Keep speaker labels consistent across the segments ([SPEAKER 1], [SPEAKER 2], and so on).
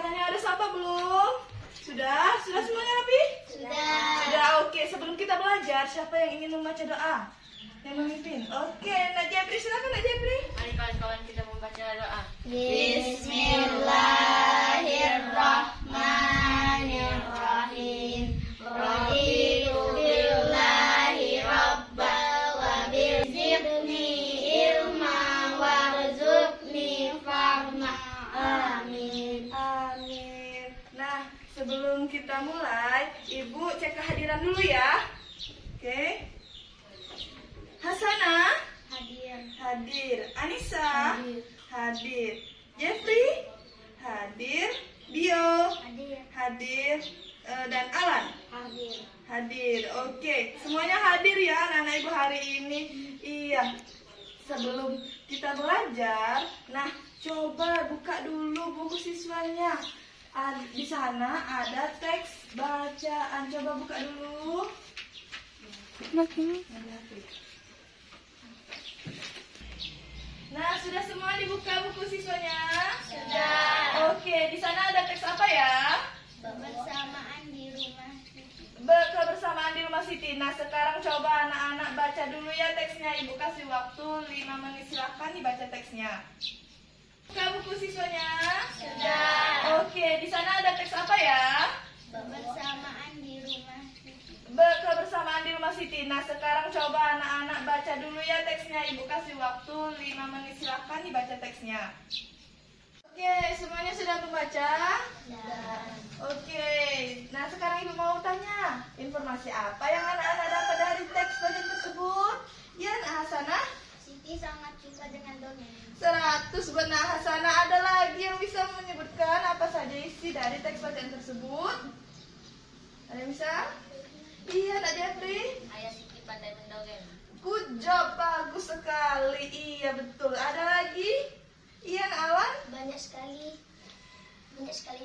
[SPEAKER 1] makanannya ada siapa belum? Sudah? Sudah semuanya Nabi? Sudah, oke. Sebelum kita belajar, siapa yang ingin membaca doa? Yang memimpin? Oke, Nak Jepri, silakan Nak Jepri.
[SPEAKER 2] Mari kawan-kawan kita membaca doa.
[SPEAKER 3] Bismillahirrahmanirrahim. Raditu billahi rabba wa bizidni ilma warzuqni fahma. Amin.
[SPEAKER 1] Amin. Nah, sebelum kita mulai, Ibu cek kehadiran dulu ya. Oke. Hasanah? Hadir. Anissa? Hadir. Jeffrey? Hadir. Bio? Hadir. Dan Alan? Hadir. Oke. Semuanya hadir ya anak-anak Ibu hari ini. Iya. Sebelum kita belajar, nah coba buka dulu buku siswanya. Di sana ada teks bacaan. Coba buka dulu. Nah, sudah semua dibuka buku siswanya?
[SPEAKER 3] Sudah.
[SPEAKER 1] Oke, di sana ada teks apa ya?
[SPEAKER 3] Kebersamaan di rumah.
[SPEAKER 1] Kebersamaan di rumah Siti. Nah, sekarang coba anak-anak baca dulu ya teksnya. Ibu kasih waktu 5 menit, silahkan dibaca teksnya. Buka buku siswanya?
[SPEAKER 3] Sudah.
[SPEAKER 1] Oke, di sana ada teks apa ya?
[SPEAKER 3] Kebersamaan di rumah.
[SPEAKER 1] Kebersamaan di rumah Siti. Nah, sekarang coba anak-anak baca dulu ya teksnya. Ibu kasih waktu 5 menit, silahkan dibaca teksnya. Oke, semuanya sudah membaca? Oke, nah sekarang Ibu mau tanya, informasi apa yang anak-anak dapat dari teks bacaan tersebut? Ya, Nak Hasanah?
[SPEAKER 3] Siti sangat suka dengan dongeng.
[SPEAKER 1] 100 buat Nak Hasanah. Ada lagi yang bisa menyebutkan apa saja isi dari teks bacaan tersebut? Ada yang bisa? Iya, Nak Jeffrey?
[SPEAKER 2] Ayah Siti pandai mendongeng.
[SPEAKER 1] Good job, bagus sekali. Iya, betul. Ada lagi? Iya, Nak Awan?
[SPEAKER 3] Banyak sekali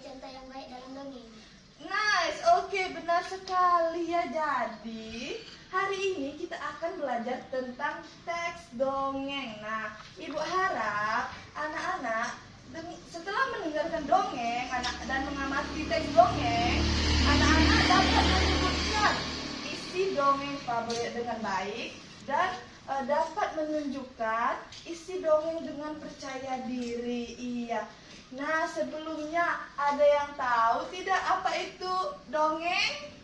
[SPEAKER 3] contoh yang baik dalam dongeng.
[SPEAKER 1] Nice, oke, benar sekali ya. Jadi, hari ini kita akan belajar tentang teks dongeng. Nah, Ibu harap anak-anak setelah mendengarkan dongeng dan mengamati teks dongeng, anak-anak dapat menyebutkan isi dongeng favorit dengan baik dan dapat menunjukkan isi dongeng dengan percaya diri. Iya. Nah, sebelumnya ada yang tahu tidak apa itu dongeng?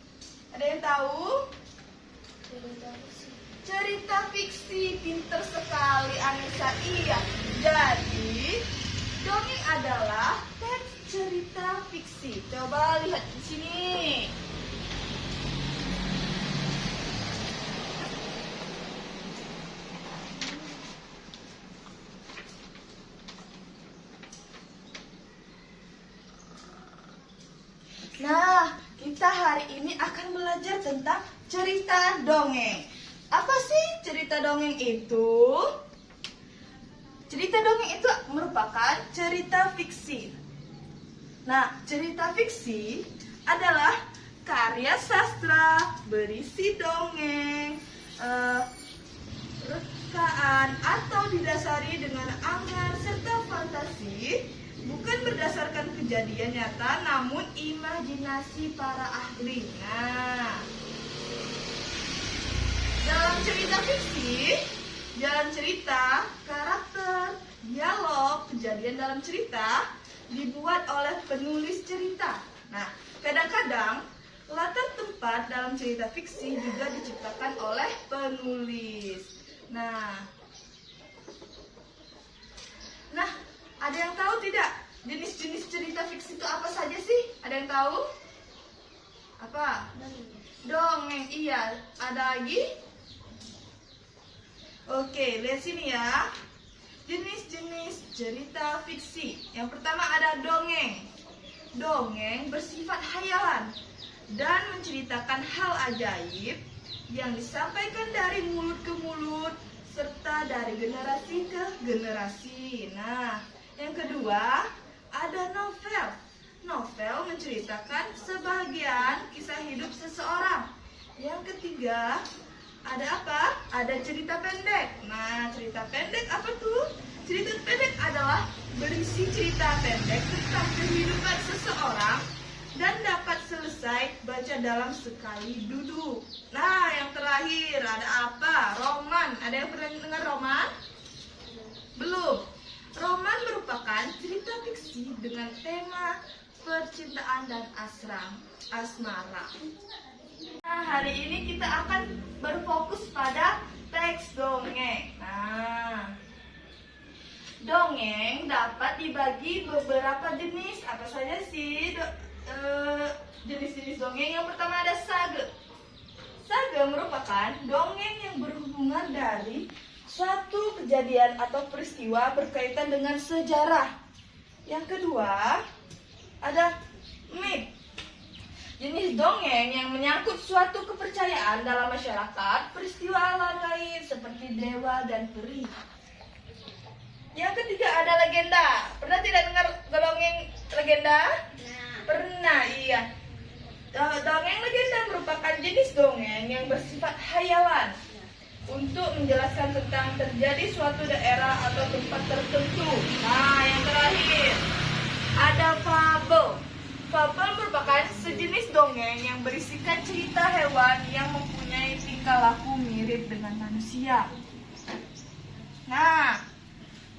[SPEAKER 1] Ada yang tahu? Cerita fiksi. Pinter sekali Anissa. Iya. Jadi, dongeng adalah teks cerita fiksi. Coba lihat di sini. Nah, kita hari ini akan belajar tentang cerita dongeng. Apa sih cerita dongeng itu? Cerita dongeng itu merupakan cerita fiksi. Nah, cerita fiksi adalah karya sastra berisi dongeng, rekaan atau didasari dengan angan serta fantasi, bukan berdasarkan kejadian nyata, namun imajinasi para ahli. Nah, dalam cerita fiksi, jalan cerita, karakter, dialog, kejadian dalam cerita dibuat oleh penulis cerita. Nah, kadang-kadang latar tempat dalam cerita fiksi juga diciptakan oleh penulis. Nah, ada yang tahu tidak jenis-jenis cerita fiksi itu apa saja sih? Ada yang tahu? Apa? Dongeng. Iya. Ada lagi? Oke, lihat sini ya. Jenis-jenis cerita fiksi. Yang pertama ada dongeng. Dongeng bersifat hayalan dan menceritakan hal ajaib yang disampaikan dari mulut ke mulut serta dari generasi ke generasi. Nah, yang kedua, ada novel. Novel menceritakan sebagian kisah hidup seseorang. Yang ketiga, ada apa? Ada cerita pendek. Nah, cerita pendek apa tuh? Cerita pendek adalah berisi cerita pendek tentang kehidupan seseorang dan dapat selesai baca dalam sekali duduk. Nah, yang terakhir ada apa? Roman. Ada yang pernah dengar roman? Belum. Roman merupakan cerita fiksi dengan tema percintaan dan asmara. Nah, hari ini kita akan berfokus pada teks dongeng. Nah, dongeng dapat dibagi beberapa jenis. Apa saja sih jenis-jenis dongeng? Yang pertama ada sage. Sage merupakan dongeng yang berhubungan dari suatu kejadian atau peristiwa berkaitan dengan sejarah. Yang kedua ada mit. Jenis dongeng yang menyangkut suatu kepercayaan dalam masyarakat, peristiwa alam lain seperti dewa dan peri. Yang ketiga ada legenda. Pernah tidak dengar dongeng legenda? Pernah, iya. Dongeng legenda merupakan jenis dongeng yang bersifat hayalan untuk menjelaskan tentang terjadi suatu daerah atau tempat tertentu. Nah, yang terakhir ada fabel. Fabel merupakan sejenis dongeng yang berisikan cerita hewan yang mempunyai tingkah laku mirip dengan manusia. Nah,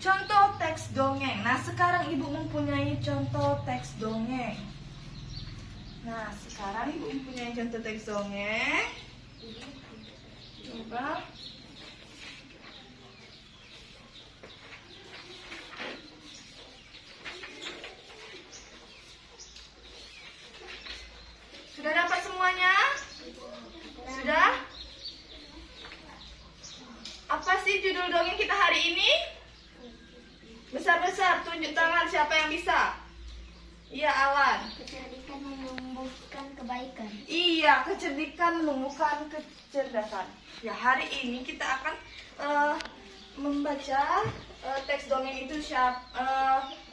[SPEAKER 1] contoh teks dongeng. Nah, sekarang Ibu mempunyai contoh teks dongeng. Coba. Sudah dapat semuanya? Sudah? Apa sih judul dongeng kita hari ini? Besar-besar, tunjuk tangan siapa yang bisa. Iya, Alan.
[SPEAKER 3] Kecerdikan menumbuhkan kebaikan.
[SPEAKER 1] Iya, kecerdikan menumbuhkan kecerdasan. Ya, hari ini kita akan membaca teks dongeng itu.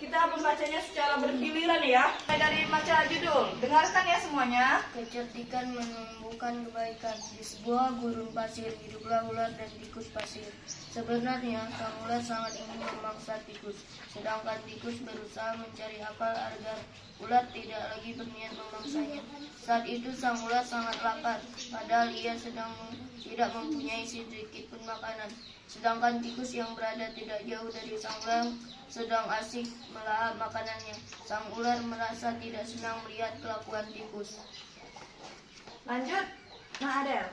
[SPEAKER 1] Kita membacanya secara bergiliran ya. Dari baca judul, dengarkan ya semuanya.
[SPEAKER 2] Kecerdikan menumbuhkan kebaikan. Di sebuah gurun pasir hiduplah ular dan tikus pasir. Sebenarnya sang ular sangat ingin memangsa tikus, sedangkan tikus berusaha mencari akal agar ular tidak lagi berniat memangsanya. Saat itu sang ular sangat lapar, padahal ia tidak mempunyai sedikit pun makanan. Sedangkan tikus yang berada tidak jauh dari sang ular sedang asik melahap makanannya. Sang ular merasa tidak senang melihat kelakuan tikus.
[SPEAKER 1] Lanjut, Nah Adel.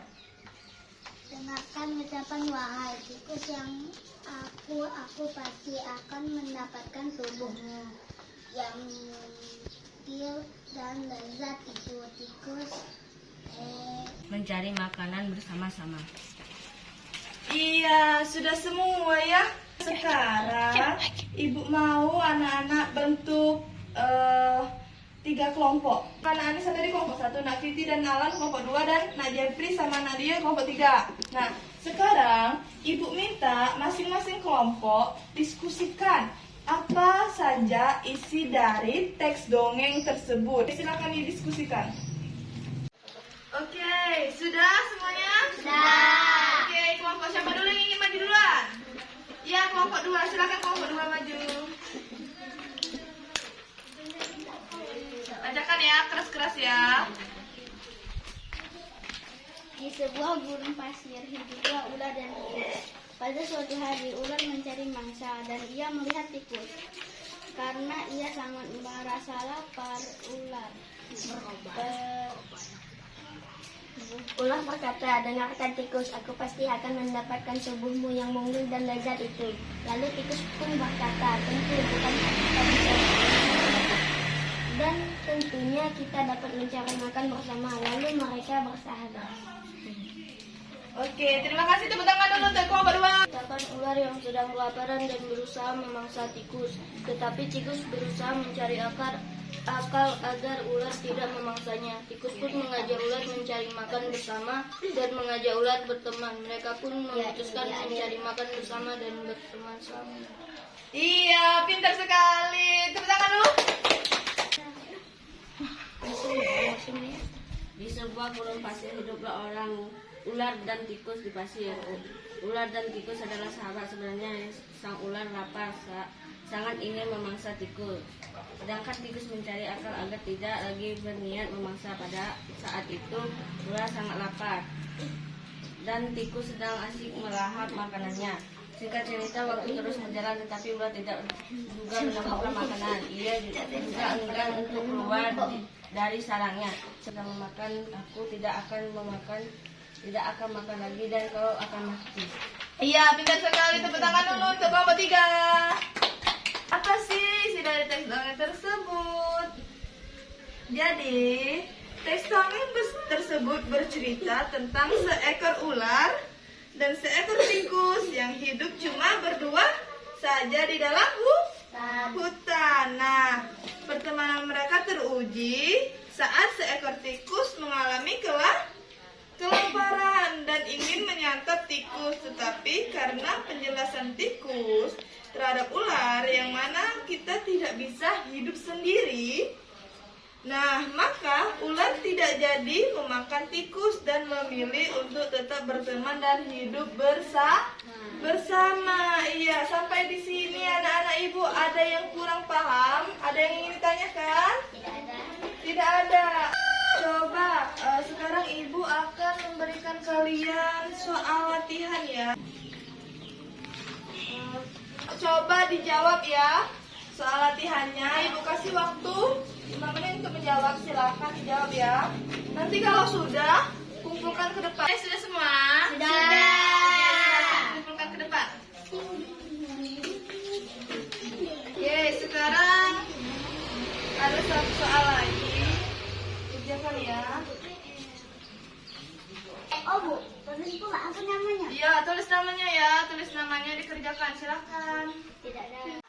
[SPEAKER 3] Dengarkan ucapan wahai tikus yang aku pasti akan mendapatkan tubuhmu yang kecil dan lezat itu. Tikus
[SPEAKER 2] Mencari makanan bersama-sama.
[SPEAKER 1] Iya, sudah semua ya. Sekarang Ibu mau anak-anak bentuk 3 kelompok. Anak Anissa tadi kelompok 1, Nak Fiti dan Alan kelompok 2, dan Nak Jeffrey sama Nadia kelompok 3. Nah, sekarang Ibu minta masing-masing kelompok diskusikan apa saja isi dari teks dongeng tersebut. Silakan didiskusikan. Oke, sudah semuanya?
[SPEAKER 3] Sudah.
[SPEAKER 1] Oke, kelompok siapa dulu yang ingin maju duluan? Ya, kelompok 2. Silakan kelompok 2 maju. Bacakan ya, keras-keras ya.
[SPEAKER 3] Di sebuah gurun pasir hiduplah ular dan tikus. Pada suatu hari ular mencari mangsa dan ia melihat tikus. Karena ia sangat merasa lapar, ular berkata, dengarkan tikus, aku pasti akan mendapatkan tubuhmu yang mungil dan lezat itu. Lalu tikus pun berkata, tentu bukan kita bisa. Dan tentunya kita dapat mencari makan bersama. Lalu mereka bersahabat.
[SPEAKER 1] Oke, terima kasih. Tepuk tangan dulu untuk kelompok 2.
[SPEAKER 2] Katakan ular yang sedang kelaparan dan berusaha memangsa tikus. Tetapi tikus berusaha mencari akal agar ular tidak memangsanya. Tikus pun mengajak ular mencari makan bersama dan mengajak ular berteman. Mereka pun memutuskan mencari makan bersama dan berteman sama.
[SPEAKER 1] Iya, pintar sekali. Tepuk tangan dulu.
[SPEAKER 2] Di sebuah gurun pasir hiduplah orang Ular dan tikus di pasir. Ular dan tikus adalah sahabat sebenarnya. Sang ular lapar, sangat ingin memangsa tikus. Sedangkan tikus mencari akal agar tidak lagi berniat memangsa. Pada saat itu ular sangat lapar dan tikus sedang asyik melahap makanannya. Singkat cerita, waktu terus berjalan tetapi ular tidak juga menemukan makanan. Ia juga enggan untuk keluar dari sarangnya. Sedang memakan, aku tidak akan makan lagi dan kau akan mati.
[SPEAKER 1] Iya, pintar sekali. Tepuk tangan dulu untuk kelompok 3. Apa sih isi dari teks dongeng tersebut? Jadi, teks dongeng tersebut bercerita tentang seekor ular dan seekor tikus yang hidup cuma berdua saja di dalam hutan. Nah, pertemanan mereka teruji saat seekor tikus mengalami kelaparan dan ingin menyantap tikus, tetapi karena penjelasan tikus terhadap ular yang mana kita tidak bisa hidup sendiri, nah maka ular tidak jadi memakan tikus dan memilih untuk tetap berteman dan hidup bersama. Iya, sampai di sini anak-anak ibu ada yang kurang paham? Ada yang ingin ditanyakan? Tidak ada. Coba sekarang ibu akan memberikan kalian soal latihan ya. Coba dijawab ya soal latihannya. Ibu kasih waktu 5 menit untuk menjawab. Silakan dijawab ya. Nanti kalau sudah, kumpulkan ke depan. Sudah semua?
[SPEAKER 3] Sudah.
[SPEAKER 1] Oke, silakan kumpulkan ke depan. Oke, sekarang ada satu soal lagi. Kerjakan ya.
[SPEAKER 3] Oh Bu, tulis pula apa namanya?
[SPEAKER 1] Iya, tulis namanya ya. Tulis namanya dikerjakan. Silakan.
[SPEAKER 3] Tidak ada.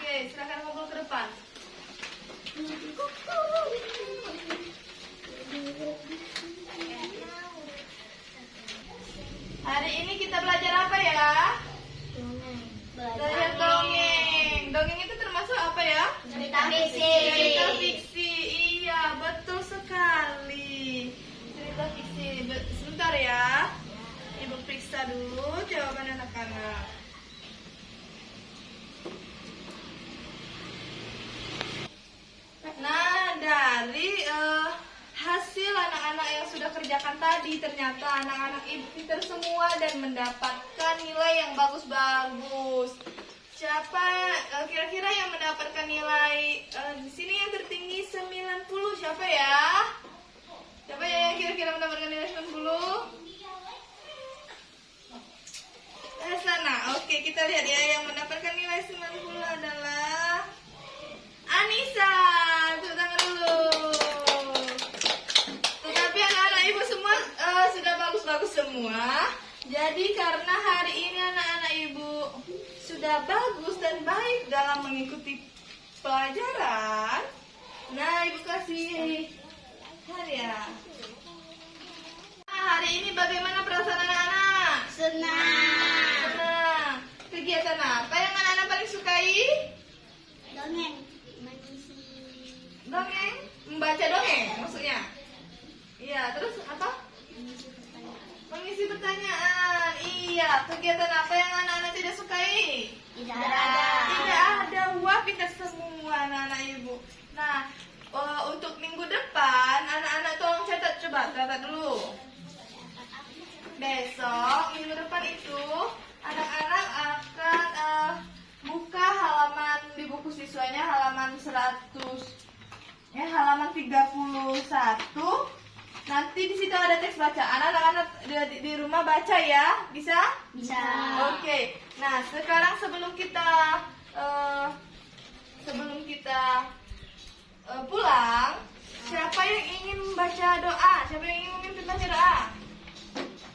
[SPEAKER 1] Oke, silakan kumpul ke depan. Hari ini kita belajar apa ya? Belajar dongeng. Dongeng itu termasuk apa ya?
[SPEAKER 3] Cerita fiksi.
[SPEAKER 1] Cerita fiksi. Iya, betul sekali. Cerita fiksi. Sebentar ya. Ibu periksa dulu jawaban anak-anak. Nah, dari hasil anak-anak yang sudah kerjakan tadi, ternyata anak-anak ibu pintar semua dan mendapatkan nilai yang bagus-bagus. Siapa kira-kira yang mendapatkan nilai di sini yang tertinggi 90? Siapa ya? Siapa ya yang kira-kira mendapatkan nilai 90? Sana. Oke, kita lihat ya, yang mendapatkan nilai 90 adalah Anissa. Tepuk tangan dulu. Tetapi anak-anak ibu semua sudah bagus-bagus semua. Jadi karena hari ini anak-anak ibu sudah bagus dan baik dalam mengikuti pelajaran, nah ibu kasih hadiah. Nah, hari ini bagaimana perasaan anak-anak? Senang. Kegiatan apa yang anak-anak paling sukai?
[SPEAKER 3] Dongeng.
[SPEAKER 1] Dongeng? Membaca dongeng maksudnya? Iya, terus apa? Mengisi pertanyaan. Iya, kegiatan apa yang anak-anak tidak sukai?
[SPEAKER 3] Tidak ada.
[SPEAKER 1] Tidak ada. Wah, pintar semua anak-anak ibu. Nah, untuk minggu depan anak-anak tolong catat, coba catat dulu. Besok minggu depan itu anak-anak akan buka halaman di buku siswanya halaman 100. Ya, halaman 31. Nanti di situ ada teks bacaan. Anak-anak di rumah baca ya, bisa?
[SPEAKER 3] Bisa.
[SPEAKER 1] Oke. Nah, sekarang sebelum kita pulang, siapa yang ingin membaca doa? Siapa yang ingin memimpin baca doa?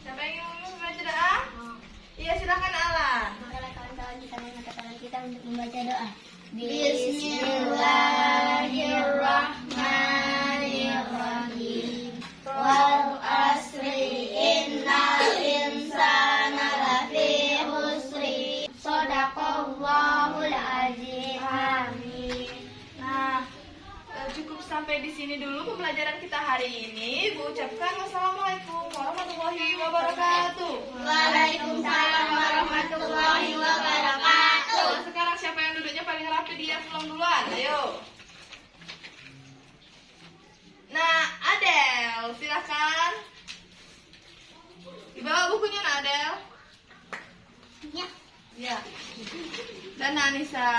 [SPEAKER 1] Siapa yang ingin memimpin baca doa? Iya, silakan Alan.
[SPEAKER 3] Maka kawan-kawan kita mengatakan kita untuk membaca doa.
[SPEAKER 2] Bismillahirrahmanirrahim. Wal asri innal insana lafi khusri. Shadaqallahul azim.
[SPEAKER 1] Amin. Nah, cukup sampai di sini dulu pembelajaran kita hari ini. Ibu ucapkan wassalamualaikum warahmatullahi warahmatullahi wabarakatuh.
[SPEAKER 3] Waalaikumsalam warahmatullahi wabarakatuh.
[SPEAKER 1] Nah, sekarang siapa yang duduknya paling rapi dia pulang duluan. Ayo. Nah, Adel, silakan. Dibawa bukunya, nah, Adel.
[SPEAKER 3] Ya.
[SPEAKER 1] Ya. Dan Anissa.